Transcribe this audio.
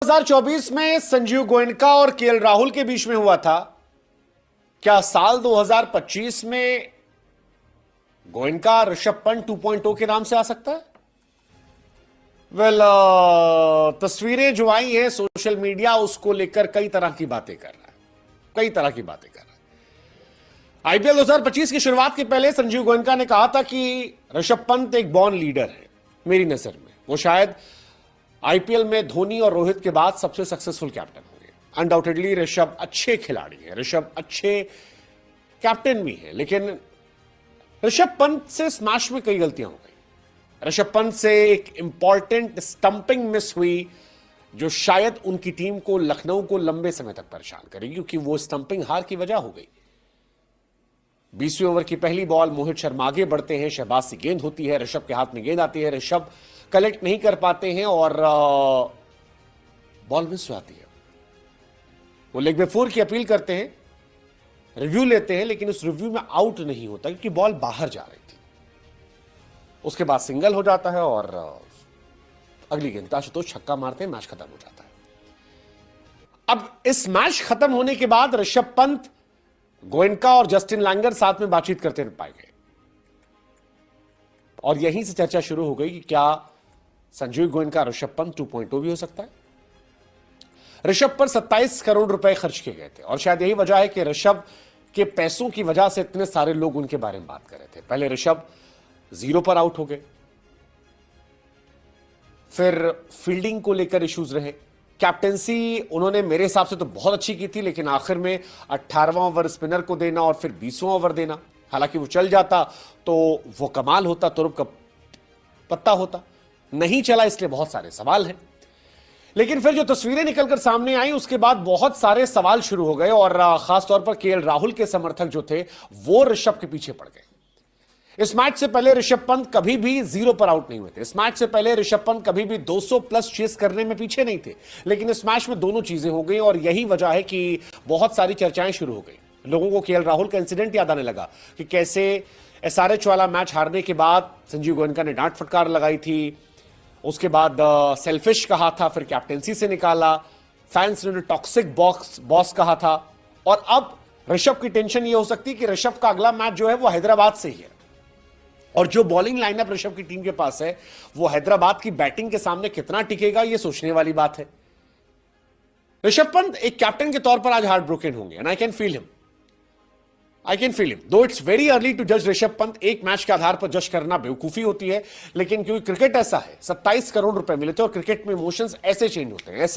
2024 में संजीव गोयनका और केएल राहुल के बीच में हुआ था। क्या साल 2025 में गोयनका ऋषभ पंत 2.0 के नाम से आ सकता है? तस्वीरें जो आई हैं सोशल मीडिया उसको लेकर कई तरह की बातें कर रहा है। आईपीएल 2025 की शुरुआत के पहले संजीव गोयनका ने कहा था कि ऋषभ पंत एक बॉर्न लीडर है। मेरी नजर में वो शायद आईपीएल में धोनी और रोहित के बाद सबसे सक्सेसफुल कैप्टन होंगे। अनडाउटेडली ऋषभ अच्छे खिलाड़ी हैं, ऋषभ अच्छे कैप्टन भी हैं, लेकिन ऋषभ पंत से स्मैश में कई गलतियां हो गई। ऋषभ पंत से एक इंपॉर्टेंट स्टंपिंग मिस हुई जो शायद उनकी टीम को, लखनऊ को लंबे समय तक परेशान करेगी, क्योंकि वो स्टंपिंग हार की वजह हो गई। 20वें ओवर की पहली बॉल, मोहित शर्मा आगे बढ़ते हैं, शहबाज से गेंद होती है, ऋषभ के हाथ में गेंद आती है, ऋषभ कलेक्ट नहीं कर पाते हैं और बॉल मिस हो जाती है। वो लेग बाय 4 की अपील करते हैं, रिव्यू लेते हैं, लेकिन उस रिव्यू में आउट नहीं होता क्योंकि बॉल बाहर जा रही थी। उसके बाद सिंगल हो जाता है और अगली गेंद आशुतोष छक्का मारते हैं, मैच खत्म हो जाता है। अब इस मैच खत्म होने के बाद ऋषभ पंत, गोयनका और जस्टिन लैंगर साथ में बातचीत करते पाए गए और यहीं से चर्चा शुरू हो गई कि क्या संजीव गोयनका ऋषभ पंत 2.0 भी हो सकता है। ऋषभ पर 27 करोड़ रुपए खर्च किए गए थे और शायद यही वजह है कि ऋषभ के पैसों की वजह से इतने सारे लोग उनके बारे में बात कर रहे थे। पहले ऋषभ 0 पर आउट हो गए, फिर फील्डिंग को लेकर इश्यूज रहे, कैप्टेंसी उन्होंने मेरे हिसाब से तो बहुत अच्छी की थी, लेकिन आखिर में 18वां ओवर स्पिनर को देना और फिर 20वां ओवर देना, हालांकि वो चल जाता तो वो कमाल होता, तुरुप का पत्ता होता, नहीं चला, इसलिए बहुत सारे सवाल हैं। लेकिन फिर जो तस्वीरें निकलकर सामने आई उसके बाद बहुत सारे सवाल शुरू हो गए और खासतौर पर केएल राहुल के समर्थक जो थे वो ऋषभ के पीछे पड़ गए। इस मैच से पहले ऋषभ पंत कभी भी 0 पर आउट नहीं हुए थे। इस मैच से पहले ऋषभ पंत कभी भी 200 प्लस चेस करने में पीछे नहीं थे, लेकिन इस मैच में दोनों चीजें हो गई और यही वजह है कि बहुत सारी चर्चाएं शुरू हो गई। लोगों को केएल राहुल का इंसिडेंट याद आने लगा कि कैसे एसआरएच वाला मैच हारने के बाद संजीव गोयनका ने डांट फटकार लगाई थी, उसके बाद सेल्फिश कहा था, फिर कैप्टेंसी से निकाला, फैंस ने टॉक्सिक बॉस कहा था और अब ऋषभ की टेंशन ये हो सकती है कि ऋषभ का अगला मैच जो है वो हैदराबाद से ही है और जो बॉलिंग लाइनअप ऋषभ की टीम के पास है वो हैदराबाद की बैटिंग के सामने कितना टिकेगा, ये सोचने वाली बात है। ऋषभ पंत एक कैप्टन के तौर पर आज हार्ट ब्रोकन होंगे and I can feel him दो इट्स वेरी अर्ली टू जज ऋषभ पंत। एक मैच के आधार पर जज करना बेवकूफी होती है, लेकिन क्योंकि क्रिकेट ऐसा है, 27 करोड़ रुपए मिले थे और क्रिकेट में इमोशंस ऐसे चेंज होते हैं, ऐसे